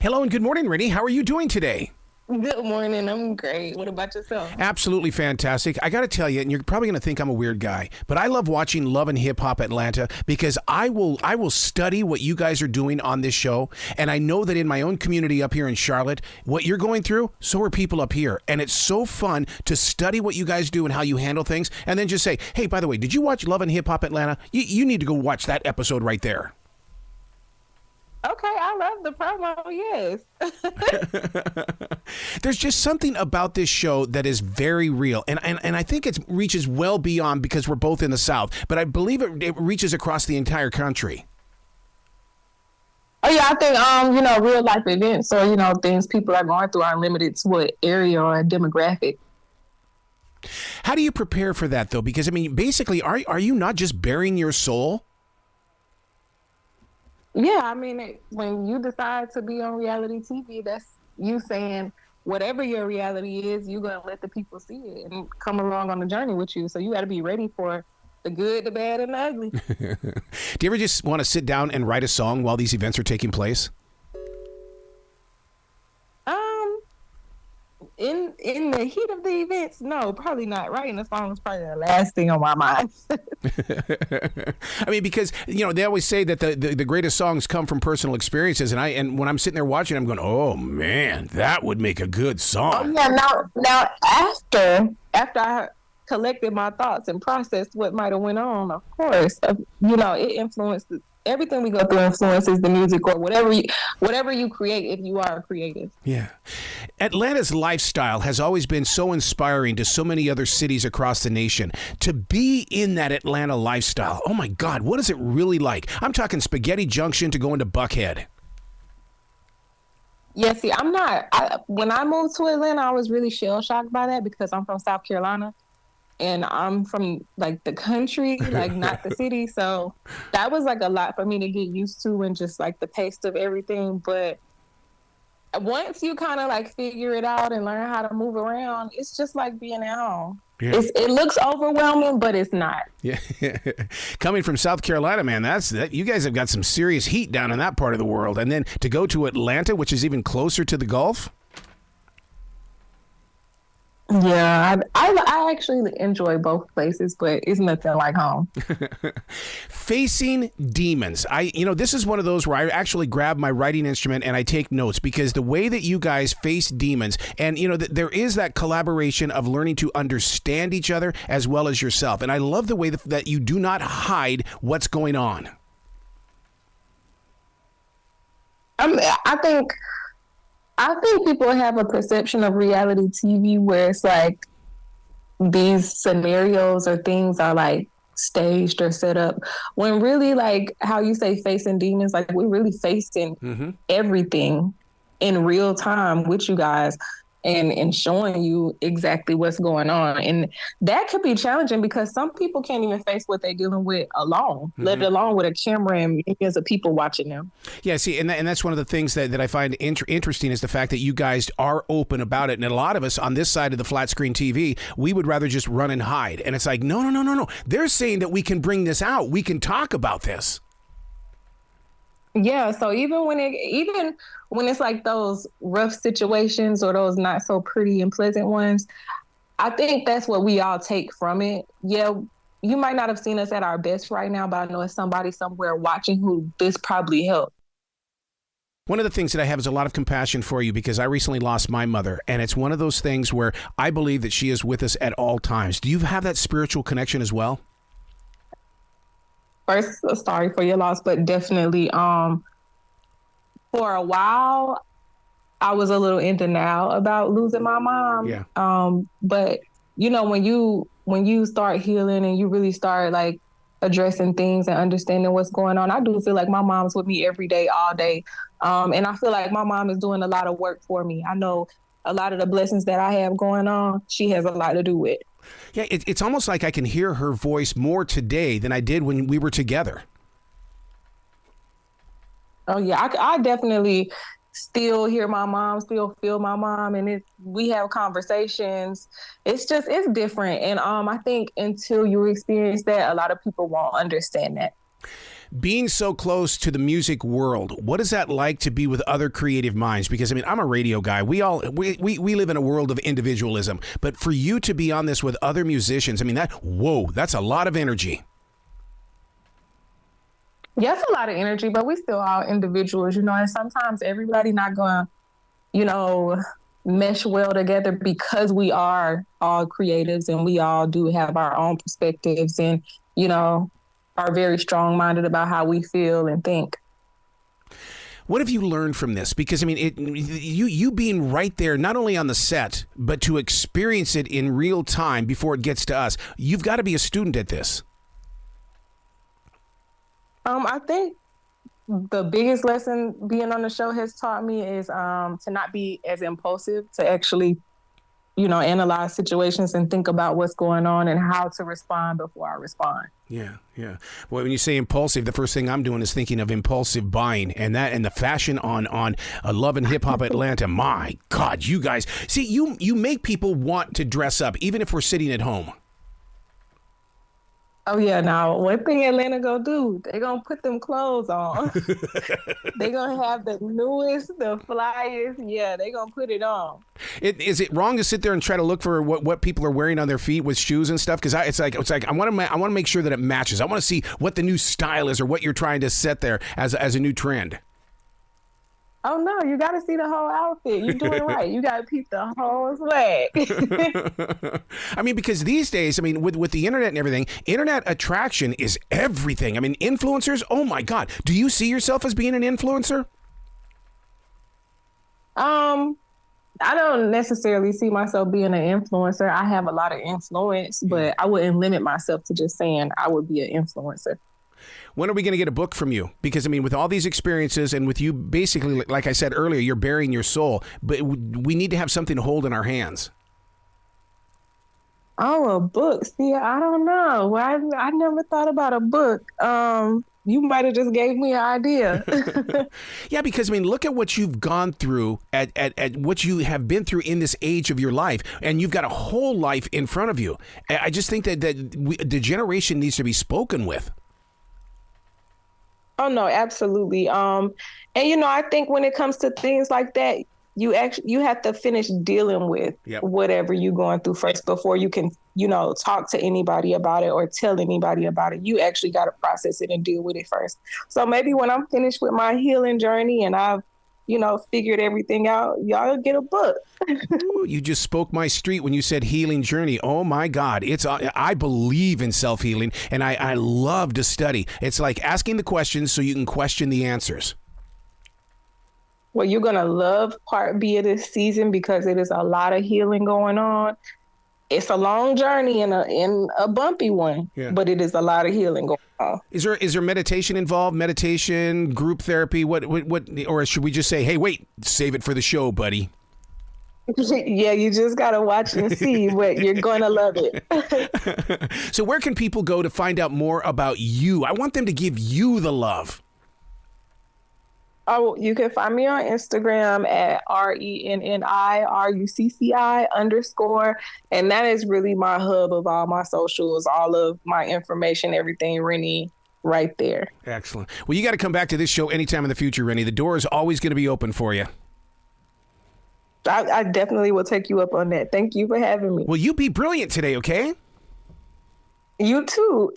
Hello and good morning, Renni. How are you doing today? Good morning. I'm great. What about yourself? Absolutely fantastic. I got to tell you, and you're probably going to think I'm a weird guy, but I love watching Love and Hip Hop Atlanta because I will study what you guys are doing on this show, and I know that in my own community up here in Charlotte, what you're going through, so are people up here, and it's so fun to study what you guys do and how you handle things, and then just say, hey, by the way, did you watch Love and Hip Hop Atlanta? You need to go watch that episode right there. Okay, I love the promo, yes. There's just something about this show that is very real, and I think it reaches well beyond because we're both in the South, but I believe it reaches across the entire country. Oh, yeah, I think, real life events or, things people are going through are limited to what area or demographic. How do you prepare for that, though? Because, I mean, basically, are you not just bearing your soul? Yeah, I mean, when you decide to be on reality TV, that's you saying whatever your reality is, you're going to let the people see it and come along on the journey with you. So you got to be ready for the good, the bad, and the ugly. Do you ever just want to sit down and write a song while these events are taking place? In the heat of the events, no, probably not. Writing a song is probably the last thing on my mind. I mean, because, they always say that the greatest songs come from personal experiences. And when I'm sitting there watching, I'm going, oh, man, that would make a good song. Oh, yeah. Now after I collected my thoughts and processed what might have went on, of course, it influenced everything we go through influences the music or whatever you create if you are creative. Yeah. Atlanta's lifestyle has always been so inspiring to so many other cities across the nation. To be in that Atlanta lifestyle, oh my God, what is it really like? I'm talking Spaghetti Junction to going to Buckhead. Yeah, see, when I moved to Atlanta, I was really shell-shocked by that because I'm from South Carolina. And I'm from like the country, like not the city. So that was like a lot for me to get used to and just like the taste of everything. But once you kind of like figure it out and learn how to move around, it's just like being at home. Yeah. It looks overwhelming, but it's not. Yeah. Coming from South Carolina, man, you guys have got some serious heat down in that part of the world. And then to go to Atlanta, which is even closer to the Gulf. Yeah, I actually enjoy both places, but it's nothing like home. Facing demons. This is one of those where I actually grab my writing instrument and I take notes because the way that you guys face demons and, there is that collaboration of learning to understand each other as well as yourself. And I love the way that you do not hide what's going on. I think people have a perception of reality TV where it's like these scenarios or things are like staged or set up when really like how you say facing demons, like we're really facing everything in real time with you guys and showing you exactly what's going on. And that could be challenging because some people can't even face what they're dealing with alone, let alone with a camera and millions of people watching them. Yeah, see, and that's one of the things that I find interesting is the fact that you guys are open about it. And a lot of us on this side of the flat screen TV, we would rather just run and hide. And it's like, no. They're saying that we can bring this out. We can talk about this. Yeah, so even when it's like those rough situations or those not so pretty and pleasant ones, I think that's what we all take from it. Yeah, you might not have seen us at our best right now, but I know it's somebody somewhere watching who this probably helped. One of the things that I have is a lot of compassion for you because I recently lost my mother, and it's one of those things where I believe that she is with us at all times. Do you have that spiritual connection as well? First, sorry for your loss, but definitely for a while, I was a little in denial about losing my mom. Yeah. But when you start healing and you really start like addressing things and understanding what's going on, I do feel like my mom's with me every day, all day. And I feel like my mom is doing a lot of work for me. I know a lot of the blessings that I have going on, she has a lot to do with. Yeah, it's almost like I can hear her voice more today than I did when we were together. Oh, yeah, I definitely still hear my mom, still feel my mom, and we have conversations. It's different. And I think until you experience that, a lot of people won't understand that. Being so close to the music world, what is that like to be with other creative minds? Because I mean, I'm a radio guy. We live in a world of individualism, but for you to be on this with other musicians, I mean, that's a lot of energy. Yeah, it's a lot of energy, but we still all individuals, and sometimes everybody not going to, mesh well together because we are all creatives and we all do have our own perspectives and, are very strong-minded about how we feel and think. What have you learned from this? Because I mean, you being right there, not only on the set, but to experience it in real time before it gets to us, you've got to be a student at this. I think the biggest lesson being on the show has taught me is to not be as impulsive, to actually, analyze situations and think about what's going on and how to respond before I respond. Yeah. Well, when you say impulsive, the first thing I'm doing is thinking of impulsive buying and the fashion on Love and Hip Hop Atlanta. My God, you guys. See, you make people want to dress up, even if we're sitting at home. Oh, yeah. Now, one thing Atlanta gonna do, they gonna put them clothes on. They gonna have the newest, the flyest. Yeah, they gonna put it on. Is it wrong to sit there and try to look for what people are wearing on their feet with shoes and stuff? Because it's like I want to make sure that it matches. I want to see what the new style is or what you're trying to set there as a new trend. Oh, no, you got to see the whole outfit. You're doing right. You got to peep the whole swag. I mean, because these days, I mean, with the internet and everything, internet attraction is everything. I mean, influencers, oh, my God. Do you see yourself as being an influencer? I don't necessarily see myself being an influencer. I have a lot of influence, but I wouldn't limit myself to just saying I would be an influencer. When are we going to get a book from you? Because, I mean, with all these experiences and with you basically, like I said earlier, you're burying your soul, but we need to have something to hold in our hands. Oh, a book. See, I don't know. I never thought about a book. You might have just gave me an idea. Yeah, because, I mean, look at what you've gone through at what you have been through in this age of your life, and you've got a whole life in front of you. I just think that the generation needs to be spoken with. Oh, no, absolutely. And, I think when it comes to things like that, you have to finish dealing with whatever you're going through first before you can, talk to anybody about it or tell anybody about it. You actually got to process it and deal with it first. So maybe when I'm finished with my healing journey and I've, figured everything out, y'all get a book. Ooh, you just spoke my street when you said healing journey. Oh my God. I believe in self-healing and I love to study. It's like asking the questions so you can question the answers. Well, you're going to love part B of this season because it is a lot of healing going on. It's a long journey and a bumpy one, but it is a lot of healing going on. Is there meditation involved? Meditation, group therapy? What? Or should we just say, hey, wait, save it for the show, buddy? Yeah, you just got to watch and see, but you're going to love it. So where can people go to find out more about you? I want them to give you the love. Oh, you can find me on Instagram at RENNIRUCCI_. And that is really my hub of all my socials, all of my information, everything, Renni, right there. Excellent. Well, you got to come back to this show anytime in the future, Renni. The door is always going to be open for you. I definitely will take you up on that. Thank you for having me. Well, you be brilliant today, okay? You too.